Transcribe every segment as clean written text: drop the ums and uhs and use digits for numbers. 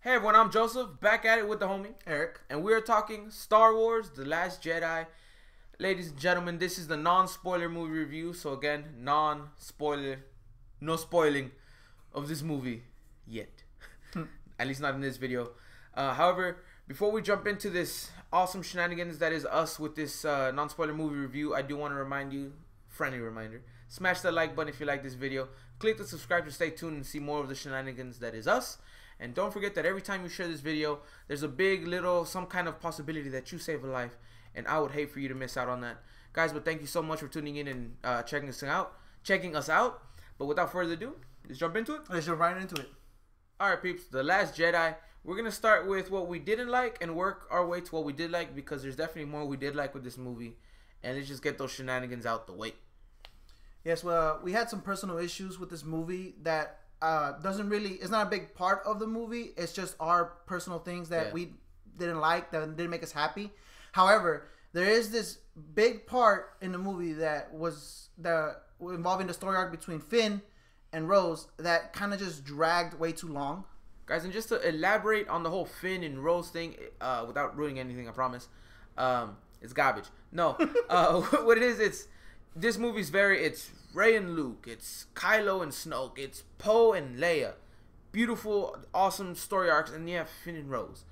Hey everyone, I'm Joseph, back at it with the homie Eric, and we're talking Star Wars The Last Jedi. Ladies and gentlemen, this is the non-spoiler movie review. So again, non-spoiler, no spoiling of this movie yet. At least not in this video. However, before we jump into this awesome shenanigans that is us with this non-spoiler movie review, I do want to remind you, friendly reminder, smash that like button if you like this video. Click the subscribe to stay tuned and see more of the shenanigans that is us. And don't forget that every time you share this video, there's a big little, some kind of possibility that you save a life. And I would hate for you to miss out on that. Guys, but thank you so much for tuning in and checking us out. But without further ado, let's jump into it. Let's jump right into it. Alright, peeps, The Last Jedi. We're going to start with what we didn't like and work our way to what we did like, because there's definitely more we did like with this movie. And let's just get those shenanigans out the way. Yes, well, we had some personal issues with this movie that it's not a big part of the movie. It's just our personal things that we didn't like, that didn't make us happy. However, there is this big part in the movie that was involving the story arc between Finn and Rose that kind of just dragged way too long. Guys, and just to elaborate on the whole Finn and Rose thing, without ruining anything, I promise, it's garbage. No, what it is, this movie's it's Rey and Luke, it's Kylo and Snoke, it's Poe and Leia. Beautiful, awesome story arcs, and you have Finn and Rose.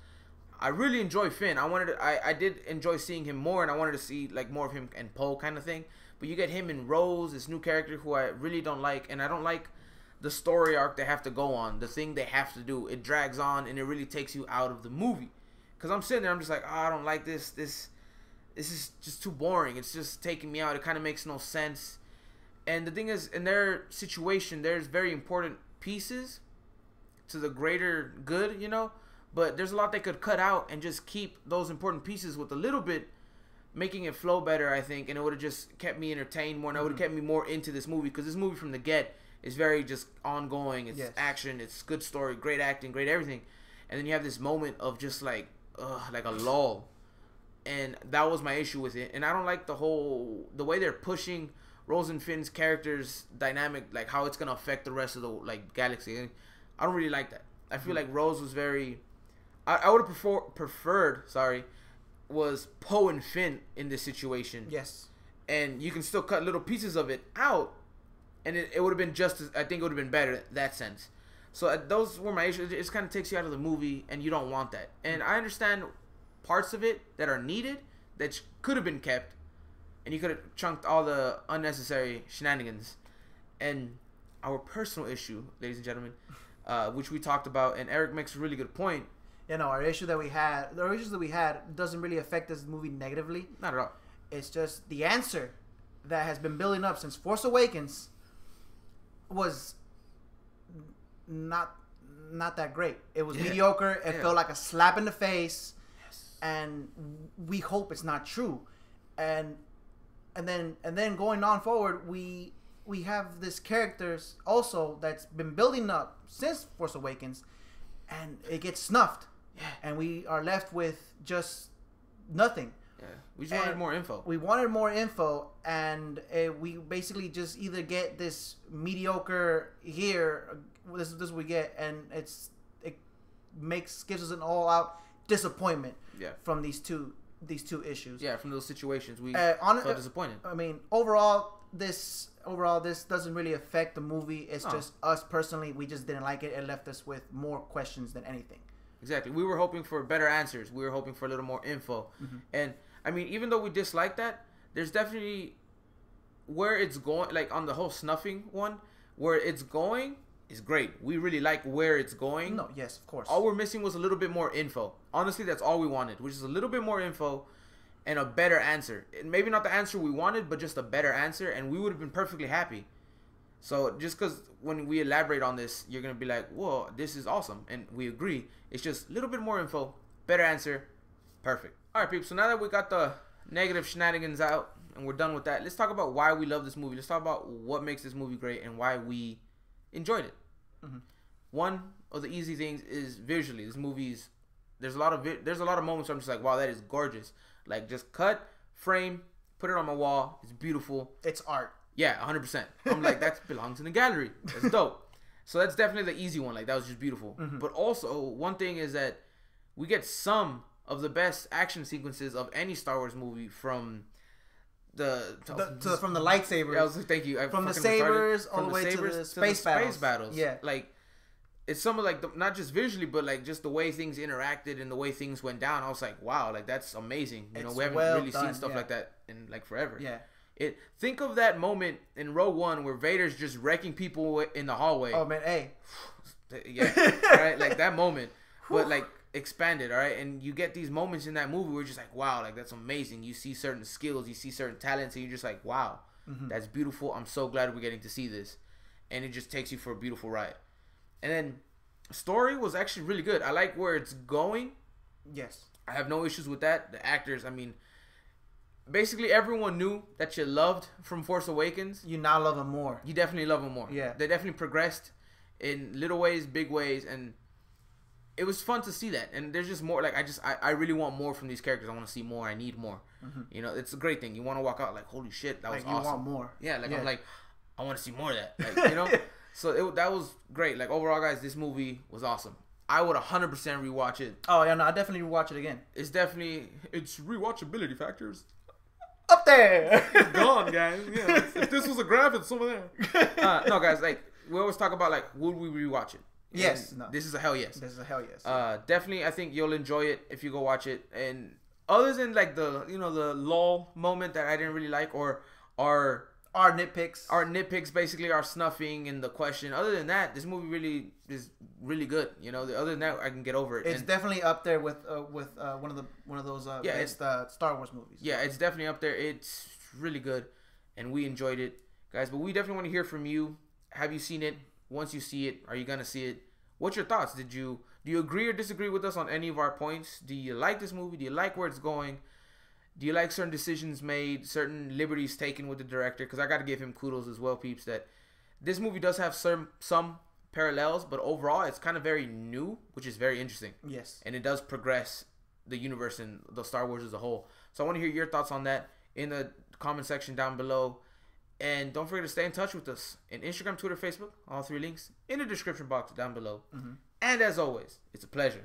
I really enjoy Finn. I did enjoy seeing him more, and I wanted to see like more of him and Poe kind of thing. But you get him and Rose, this new character who I really don't like, and I don't like the story arc they have to go on, the thing they have to do. It drags on, and it really takes you out of the movie. Because I'm sitting there, I'm just like, oh, I don't like this. This is just too boring. It's just taking me out. It kind of makes no sense. And the thing is, in their situation, there's very important pieces to the greater good, you know. But there's a lot they could cut out and just keep those important pieces with a little bit, making it flow better, I think. And it would have just kept me entertained more, and it would have kept me more into this movie. Because this movie from the get is very just ongoing. It's action. It's good story, great acting, great everything. And then you have this moment of just like a lull. And that was my issue with it. And I don't like the way they're pushing Rose and Finn's characters dynamic, like how it's gonna affect the rest of the galaxy. I don't really like that. I feel like Rose was very. I would have preferred. Was Poe and Finn in this situation? Yes. And you can still cut little pieces of it out, and it would have been just as. I think it would have been better in that sense. So those were my issues. It just kind of takes you out of the movie, and you don't want that. And I understand parts of it that are needed that could have been kept, and you could have chunked all the unnecessary shenanigans. And our personal issue, ladies and gentlemen, which we talked about, and Eric makes a really good point. You know, the issues that we had doesn't really affect this movie negatively. Not at all. It's just the answer that has been building up since Force Awakens was not that great. It was mediocre. It felt like a slap in the face. And we hope it's not true, and then going on forward, we have this characters also that's been building up since Force Awakens, and it gets snuffed, and we are left with just nothing. Yeah, we just wanted more info. We wanted more info, and we basically just either get this mediocre here. This is what we get, and it gives us an all out disappointment from these two issues. Yeah, from those situations we felt disappointed. I mean, overall this doesn't really affect the movie. It's just us personally, we just didn't like it. It left us with more questions than anything. Exactly. We were hoping for better answers. We were hoping for a little more info. And I mean, even though we dislike that, there's definitely where it's going, like on the whole snuffing one, where it's going is great. We really like where it's going. No, yes, of course. All we're missing was a little bit more info. Honestly, that's all we wanted, which is a little bit more info and a better answer. And maybe not the answer we wanted, but just a better answer, and we would have been perfectly happy. So just because when we elaborate on this, you're going to be like, whoa, this is awesome. And we agree. It's just a little bit more info, better answer, perfect. All right, people. So now that we got the negative shenanigans out and we're done with that, let's talk about why we love this movie. Let's talk about what makes this movie great and why we enjoyed it. One of the easy things is visually. This movie's there's a lot of moments where I'm just like, wow, that is gorgeous. Like, just cut, frame, put it on my wall. It's beautiful. It's art. Yeah, 100%. I'm like, that belongs in the gallery. That's dope. So that's definitely the easy one. Like, that was just beautiful. But also, one thing is that we get some of the best action sequences of any Star Wars movie from from the lightsabers. Thank you. From the sabers all the way to the space battles. Yeah. Like, it's some of, like, not just visually, but, like, just the way things interacted and the way things went down. I was like, wow, like, that's amazing. You know, we haven't really seen stuff like that in, like, forever. Yeah. Think of that moment in Rogue One where Vader's just wrecking people in the hallway. Oh man, hey. Yeah, right. Like that moment, but like expanded. All right, and you get these moments in that movie where you're just like, wow, like that's amazing. You see certain skills, you see certain talents, and you're just like, wow, that's beautiful. I'm so glad we're getting to see this, and it just takes you for a beautiful ride. And then story was actually really good. I like where it's going. Yes, I have no issues with that. The actors, I mean. Basically, everyone knew that you loved from Force Awakens. You now love them more. You definitely love them more. Yeah. They definitely progressed in little ways, big ways, and it was fun to see that. And there's just more. Like, I really want more from these characters. I want to see more. I need more. You know, it's a great thing. You want to walk out like, holy shit, that was awesome. You want more. Yeah, like, I'm like, I want to see more of that. Like, you know? So that was great. Like, overall, guys, this movie was awesome. I would 100% rewatch it. Oh, yeah, no, I definitely rewatch it again. It's rewatchability factors. Up there. It's gone, guys. Yeah, if this was a graph, it's over there. No, guys, like, we always talk about, like, would we rewatch it? Yes. No. This is a hell yes. This is a hell yes. Definitely, I think you'll enjoy it if you go watch it. And other than, like, the lull moment that I didn't really like, or our nitpicks, basically, our snuffing and the question. Other than that, this movie really is really good. You know, other than that, I can get over it. It's definitely up there with one of those best Star Wars movies. Yeah, it's definitely up there. It's really good, and we enjoyed it, guys. But we definitely want to hear from you. Have you seen it? Once you see it, are you gonna see it? What's your thoughts? Do you agree or disagree with us on any of our points? Do you like this movie? Do you like where it's going? Do you like certain decisions made, certain liberties taken with the director? Because I got to give him kudos as well, peeps, that this movie does have some parallels, but overall it's kind of very new, which is very interesting. Yes. And it does progress the universe and the Star Wars as a whole. So I want to hear your thoughts on that in the comment section down below. And don't forget to stay in touch with us in Instagram, Twitter, Facebook. All 3 links in the description box down below. And as always, it's a pleasure.